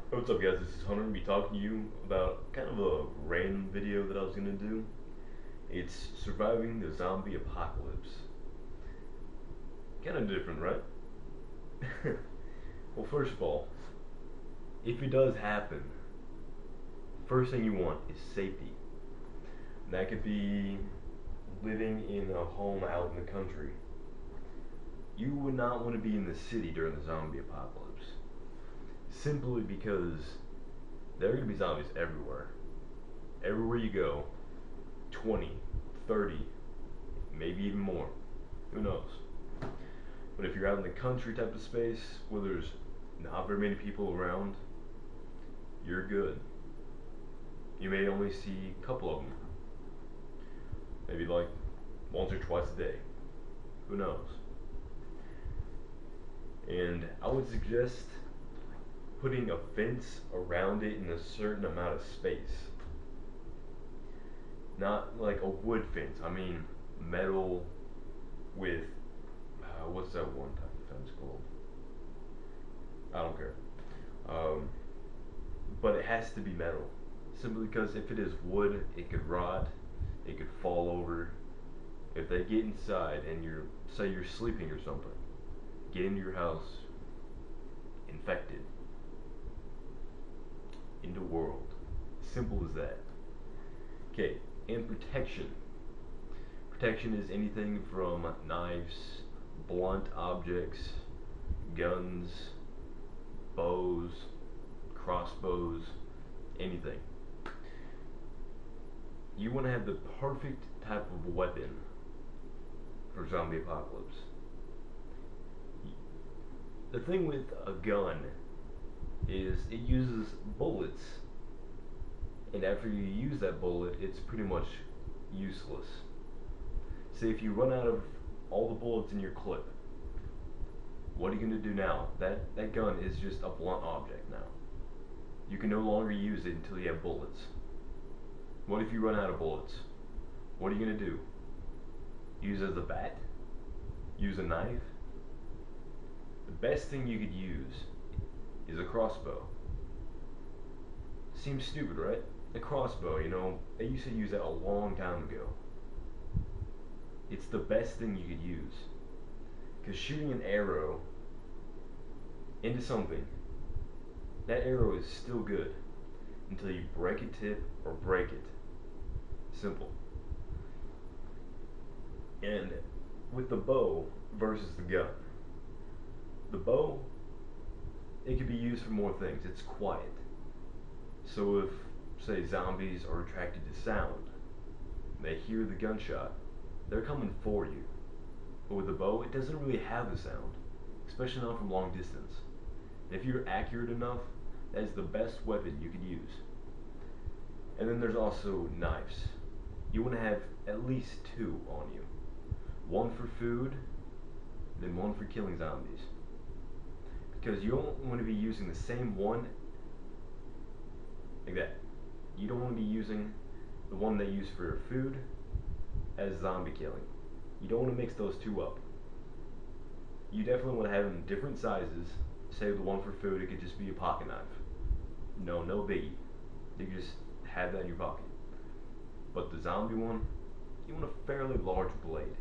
What's up, guys? This is Hunter. Be talking to you about kind of a random video that I was gonna do. It's surviving the zombie apocalypse. Kind of different, right? Well, first of all, if it does happen, first thing you want is safety. That could be living in a home out in the country. You would not want to be in the city during the zombie apocalypse, simply because there are going to be zombies everywhere. Everywhere you go, 20, 30, maybe even more. Who knows? But if you're out in the country type of space where there's not very many people around, you're good. You may only see a couple of them. Maybe like once or twice a day. Who knows? And I would suggest putting a fence around it in a certain amount of space. Not like a wood fence. I mean metal with what's that one type of fence called? I don't care. Um, but it has to be metal. Simply because if it is wood, it could rot, it could fall over. If they get inside and say you're sleeping or something, get into your house, infected, into world. Simple as that. Okay, and protection. Protection is anything from knives, blunt objects, guns, bows, crossbows, anything. You want to have the perfect type of weapon for zombie apocalypse. The thing with a gun is it uses bullets, and after you use that bullet, it's pretty much useless. Say if you run out of all the bullets in your clip, what are you going to do now? That gun is just a blunt object now. You can no longer use it until you have bullets. What if you run out of bullets? What are you going to do? Use it as a bat? Use a knife? The best thing you could use is a crossbow. Seems stupid, right? A crossbow, they used to use that a long time ago. It's the best thing you could use. Because shooting an arrow into something, that arrow is still good until you break a tip or break it. Simple. And with the bow versus the gun, the bow, it can be used for more things. It's quiet. So if, say, zombies are attracted to sound, they hear the gunshot, they're coming for you. But with the bow, it doesn't really have the sound, especially not from long distance. And if you're accurate enough, that is the best weapon you could use. And then there's also knives. You want to have at least two on you. One for food, then one for killing zombies. Because you don't want to be using the same one like that. You don't want to be using the one they use for food as zombie killing. You don't want to mix those two up. You definitely want to have them different sizes. Say the one for food, it could just be a pocket knife. No biggie. You can just have that in your pocket. But the zombie one, you want a fairly large blade.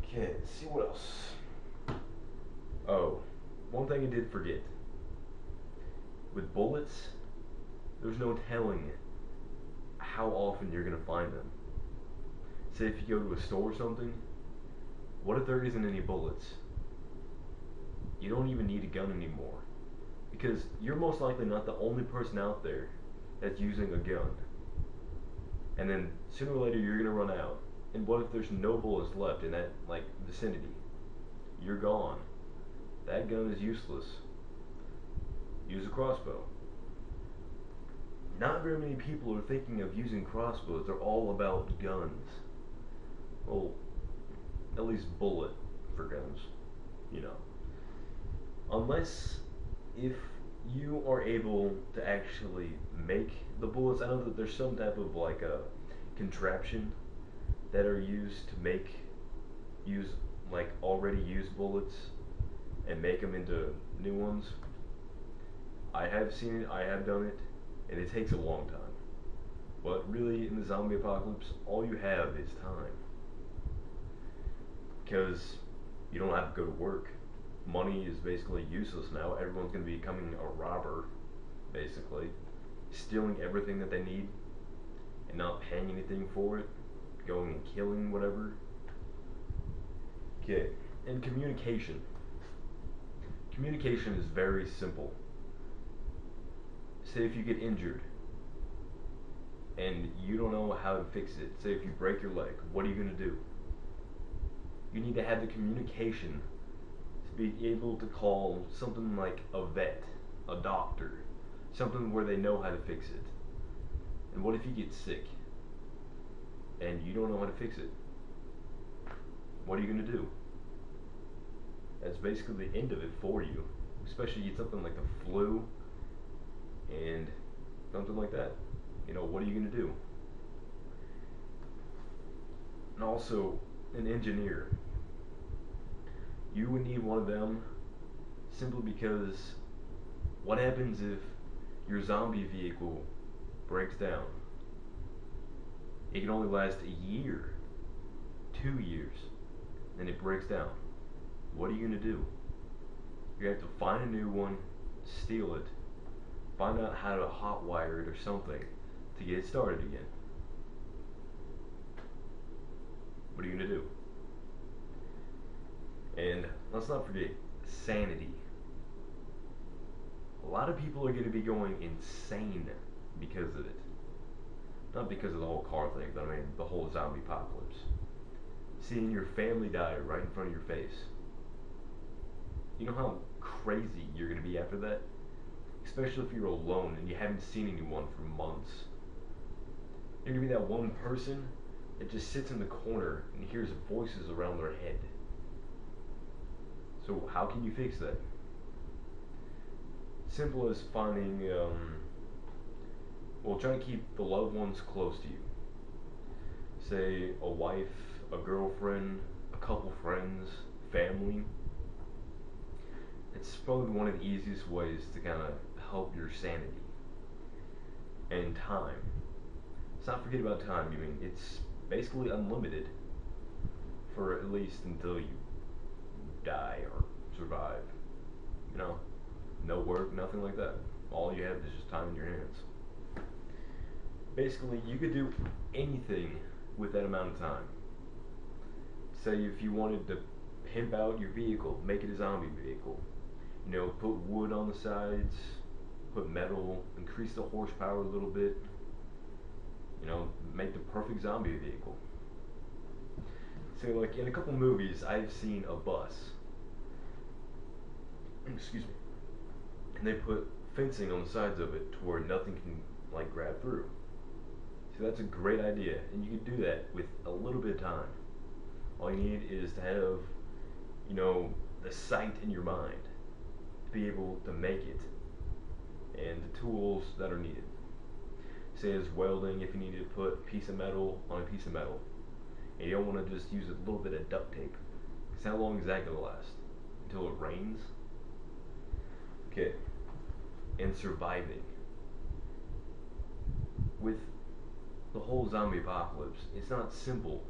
Okay, let's see what else. Oh, one thing I did forget. With bullets, there's no telling how often you're going to find them. Say if you go to a store or something, what if there isn't any bullets? You don't even need a gun anymore. Because you're most likely not the only person out there that's using a gun. And then sooner or later you're going to run out. And what if there's no bullets left in that vicinity? You're gone. That gun is useless. Use a crossbow. Not very many people are thinking of using crossbows. They're all about guns. Well, at least bullet for guns, Unless if you are able to actually make the bullets. I know that there's some type of a contraption that are used to use already used bullets and make them into new ones. I have seen it, I have done it, and it takes a long time. But really, in the zombie apocalypse, all you have is time. Because you don't have to go to work. Money is basically useless now. Everyone's going to be becoming a robber, basically. Stealing everything that they need and not paying anything for it. Going and killing whatever. Okay, and communication. Communication is very simple. Say if you get injured and you don't know how to fix it. Say if you break your leg, what are you going to do? You need to have the communication to be able to call something like a vet, a doctor, something where they know how to fix it. And what if you get sick and you don't know how to fix it? What are you going to do? That's basically the end of it for you. Especially you get something like the flu and something like that. You know, what are you going to do? And also, an engineer. You would need one of them simply because what happens if your zombie vehicle breaks down? It can only last a year, 2 years, and it breaks down. What are you going to do? You have to find a new one, steal it, find out how to hotwire it or something to get it started again. What are you going to do? And let's not forget sanity. A lot of people are going to be going insane because of it. Not because of the whole car thing, but I mean the whole zombie apocalypse. Seeing your family die right in front of your face. You know how crazy you're going to be after that? Especially if you're alone and you haven't seen anyone for months. You're going to be that one person that just sits in the corner and hears voices around their head. So how can you fix that? Simple as finding, trying to keep the loved ones close to you. Say a wife, a girlfriend, a couple friends, family. It's probably one of the easiest ways to kind of help your sanity. And time. Let's not forget about time. I mean, it's basically unlimited for at least until you die or survive. You know, no work, nothing like that. All you have is just time in your hands. Basically, you could do anything with that amount of time. Say if you wanted to pimp out your vehicle, make it a zombie vehicle. You know, put wood on the sides, put metal, increase the horsepower a little bit. You know, make the perfect zombie vehicle. So like in a couple movies, I've seen a bus. Excuse me. And they put fencing on the sides of it to where nothing can like grab through. So that's a great idea, and you can do that with a little bit of time. All you need is to have, you know, the sight in your mind to be able to make it, and the tools that are needed. Say as welding, if you need to put a piece of metal on a piece of metal, and you don't want to just use a little bit of duct tape, because how long is that going to last? Until it rains? Okay, and surviving. With the whole zombie apocalypse, it's not simple.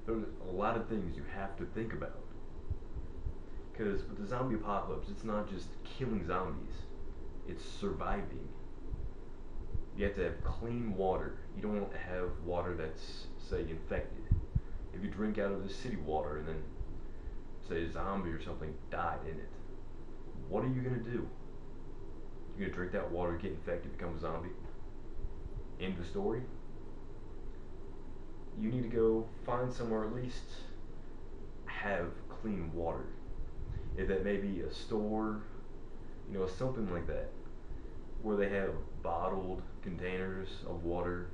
There's a lot of things you have to think about. Because with the zombie apocalypse, it's not just killing zombies, it's surviving. You have to have clean water. You don't have water that's, say, infected. If you drink out of the city water and then, say, a zombie or something died in it, what are you going to do? You're going to drink that water, get infected, become a zombie? End of story? You need to go find somewhere at least have clean water. If that may be a store, you know, something like that, where they have bottled containers of water,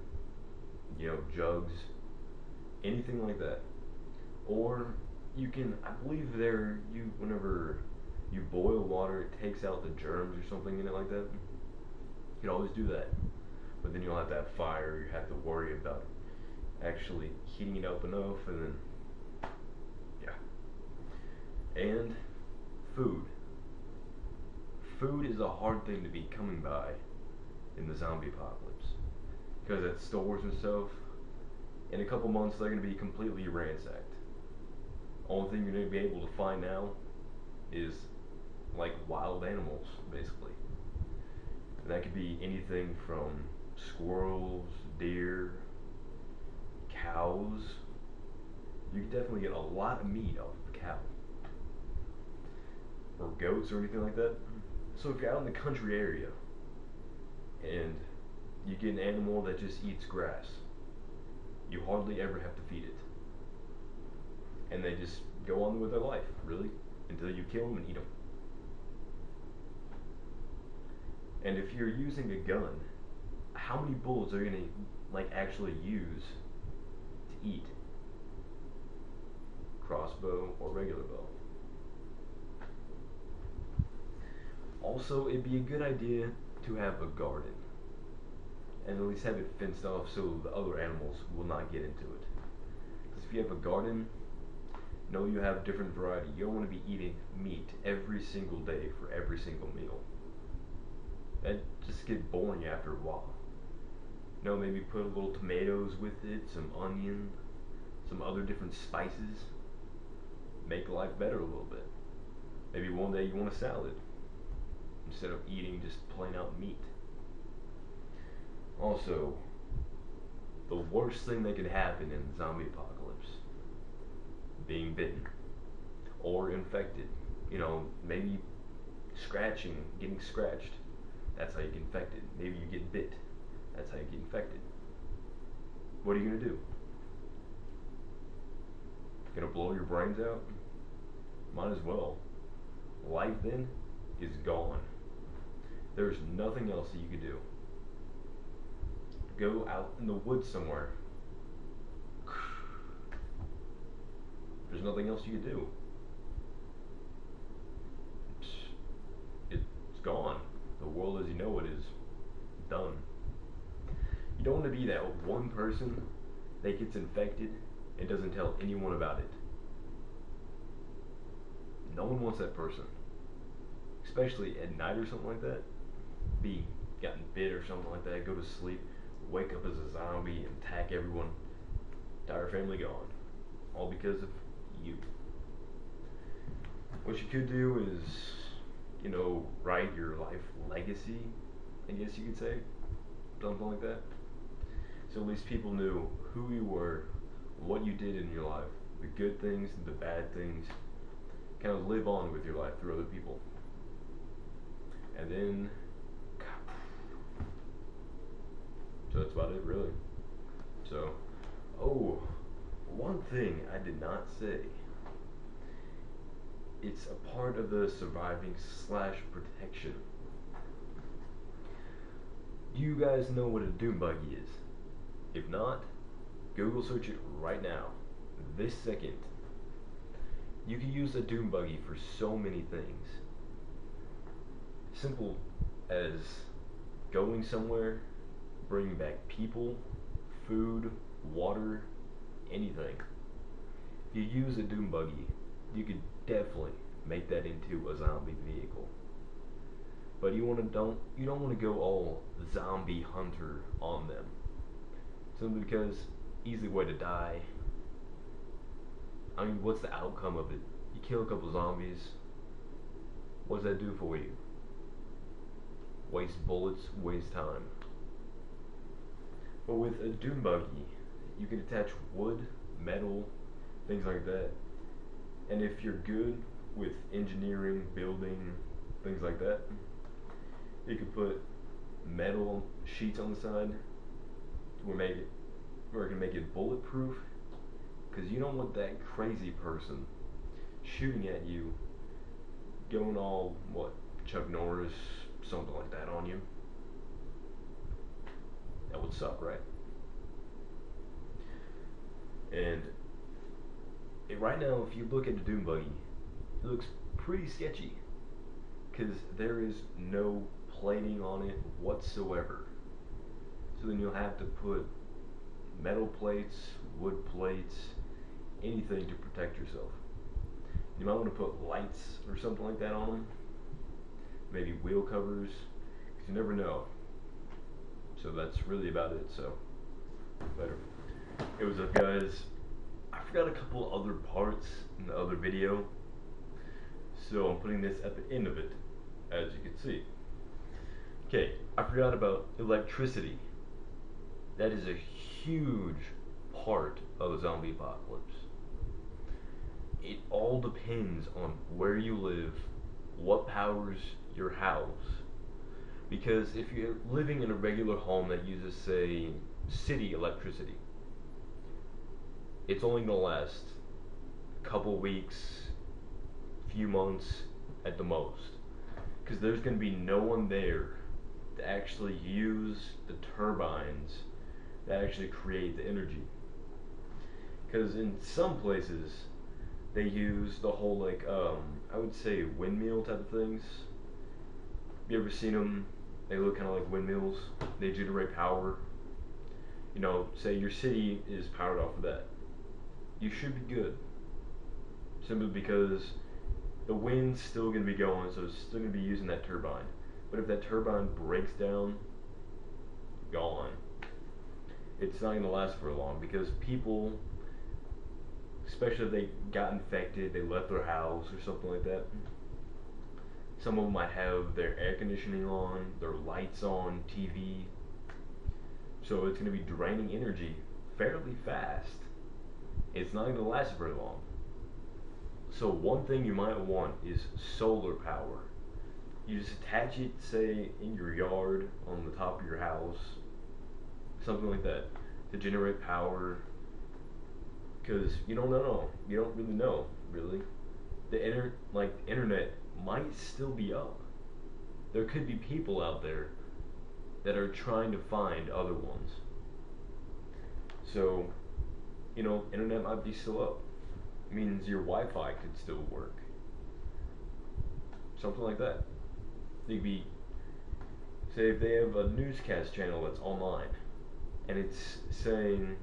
you know, jugs, anything like that. Or you can, I believe whenever you boil water, it takes out the germs or something in it like that. You can always do that. But then you'll have to have fire, you have to worry about actually heating it up enough, and then, yeah. And food. food is a hard thing to be coming by in the zombie apocalypse. Because at stores and stuff, in a couple months they're going to be completely ransacked. Only thing you're going to be able to find now is like wild animals, basically. And that could be anything from squirrels, deer, cows. You could definitely get a lot of meat off of a cow. Or goats or anything like that. So if you're out in the country area and you get an animal that just eats grass, you hardly ever have to feed it. And they just go on with their life, really, until you kill them and eat them. And if you're using a gun, how many bullets are you gonna like actually use to eat? Crossbow or regular bow? Also, it'd be a good idea to have a garden, and at least have it fenced off so the other animals will not get into it. Because if you have a garden, know you have different variety. You don't want to be eating meat every single day for every single meal. That just gets boring after a while. You know, maybe put a little tomatoes with it, some onion, some other different spices. Make life better a little bit. Maybe one day you want a salad instead of eating just plain out meat. Also, the worst thing that could happen in the zombie apocalypse, being bitten or infected. You know, maybe scratching, getting scratched. That's how you get infected. Maybe you get bit. That's how you get infected. What are you gonna do? Gonna blow your brains out? Might as well. Life then is gone. There's nothing else that you could do. Go out in the woods somewhere. There's nothing else you could do. It's gone. The world as you know it is done. You don't want to be that one person that gets infected and doesn't tell anyone about it. No one wants that person. Especially at night or something like that. Be gotten bit or something like that, go to sleep, wake up as a zombie and attack everyone. Entire family gone. All because of you. What you could do is, you know, write your life legacy, I guess you could say. Something like that. So at least people knew who you were, what you did in your life, the good things, the bad things. Kind of live on with your life through other people. And then, so that's about it, really. So, oh, one thing I did not say. It's a part of the surviving / protection. Do you guys know what a doom buggy is? If not, Google search it right now, this second. You can use a doom buggy for so many things. Simple as going somewhere, bringing back people, food, water, anything. If you use a doom buggy, you could definitely make that into a zombie vehicle. But you don't want to go all zombie hunter on them. Simply because easy way to die. I mean, what's the outcome of it? You kill a couple zombies. What does that do for you? Waste bullets, waste time. But with a doom buggy, you can attach wood, metal, things like that. And if you're good with engineering, building, things like that, you could put metal sheets on the side where it can make it bulletproof. Because you don't want that crazy person shooting at you, going all, Chuck Norris, something like that on you. That would suck, right? And right now, if you look at the doom buggy, it looks pretty sketchy. Because there is no plating on it whatsoever. So then you'll have to put metal plates, wood plates, anything to protect yourself. You might want to put lights or something like that on them. maybe wheel covers, because you never know. So that's really about it. So later. It was up, guys. I forgot a couple other parts in the other video, so I'm putting this at the end of it, as you can see. Okay, I forgot about electricity. That is a huge part of a zombie apocalypse. It all depends on where you live, what powers your house. Because if you're living in a regular home that uses, say, city electricity, it's only gonna last a couple weeks, few months at the most. Because there's gonna be no one there to actually use the turbines that actually create the energy. Because in some places, they use the whole, like, I would say windmill type of things. You ever seen them? They look kind of like windmills. They generate power. You know, say your city is powered off of that. You should be good. Simply because the wind's still going to be going, so it's still going to be using that turbine. But if that turbine breaks down, gone. It's not going to last for long, because people, especially if they got infected, they left their house or something like that. Some of them might have their air conditioning on, their lights on, TV. So it's going to be draining energy fairly fast. It's not going to last very long. So one thing you might want is solar power. You just attach it, say, in your yard, on the top of your house, something like that, to generate power. Because you don't know. You don't really know, really. The internet might still be up. There could be people out there that are trying to find other ones. So, you know, internet might be still up. It means your Wi-Fi could still work. Something like that. They'd be, say if they have a newscast channel that's online, and it's saying,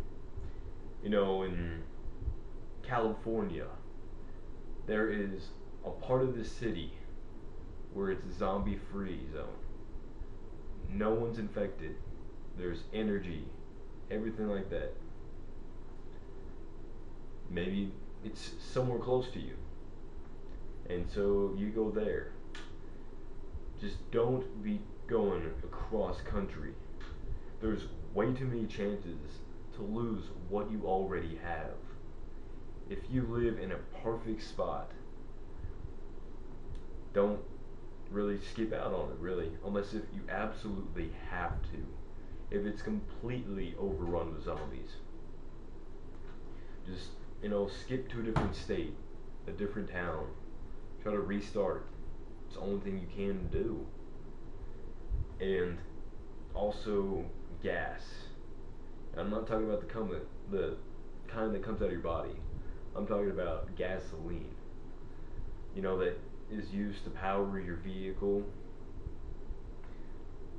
you know, in California, there is a part of the city where it's a zombie-free zone. No one's infected. There's energy, everything like that. Maybe it's somewhere close to you, and so you go there. Just don't be going across country. There's way too many chances to lose what you already have. If you live in a perfect spot, don't really skip out on it, really, unless if you absolutely have to. If it's completely overrun with zombies, just, you know, skip to a different state, a different town, try to restart. It's the only thing you can do. And also gas. I'm not talking about the kind that comes out of your body. I'm talking about gasoline. You know, that is used to power your vehicle.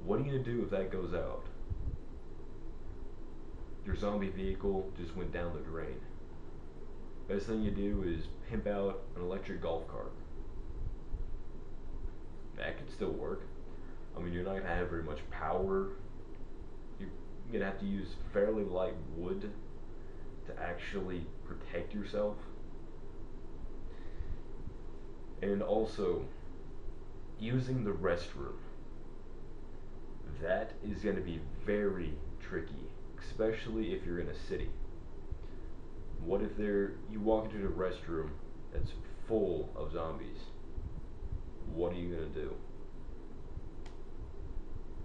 What are you gonna do if that goes out? Your zombie vehicle just went down the drain. Best thing you do is pimp out an electric golf cart. That could still work. I mean, you're not gonna have very much power. You're gonna have to use fairly light wood to actually protect yourself. And also, using the restroom. That is gonna be very tricky, especially if you're in a city. What if you walk into the restroom that's full of zombies? What are you gonna do?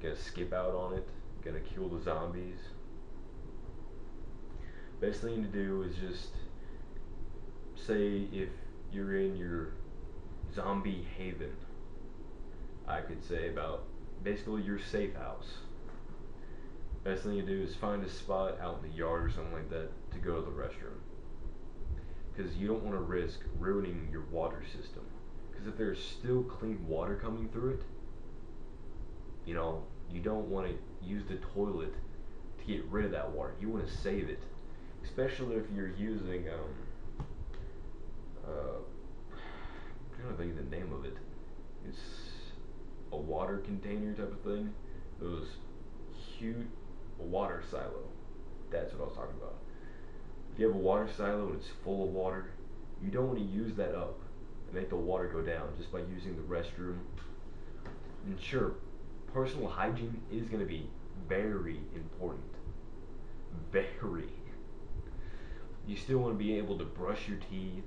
Gonna skip out on it? Gonna kill the zombies? Best thing to do is just say if you're in your zombie haven, I could say about basically your safe house. Best thing to do is find a spot out in the yard or something like that to go to the restroom. Because you don't want to risk ruining your water system. Because if there's still clean water coming through it, you know, you don't want to use the toilet to get rid of that water. You want to save it. Especially if you're using, I'm trying to think of the name of it. water container type of thing. Those huge water silo. That's what I was talking about. If you have a water silo and it's full of water, you don't want to use that up and make the water go down just by using the restroom. And sure, personal hygiene is going to be very important. Very. You still want to be able to brush your teeth,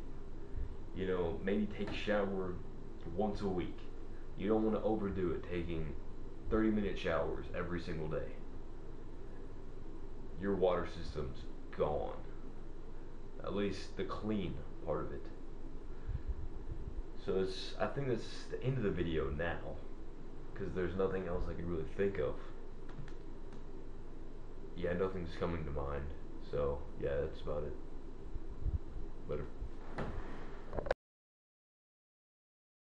maybe take a shower once a week. You don't want to overdo it taking 30-minute showers every single day. Your water system's gone. At least the clean part of it. So I think that's the end of the video now, because there's nothing else I can really think of. Yeah, nothing's coming to mind. So yeah, that's about it. Later.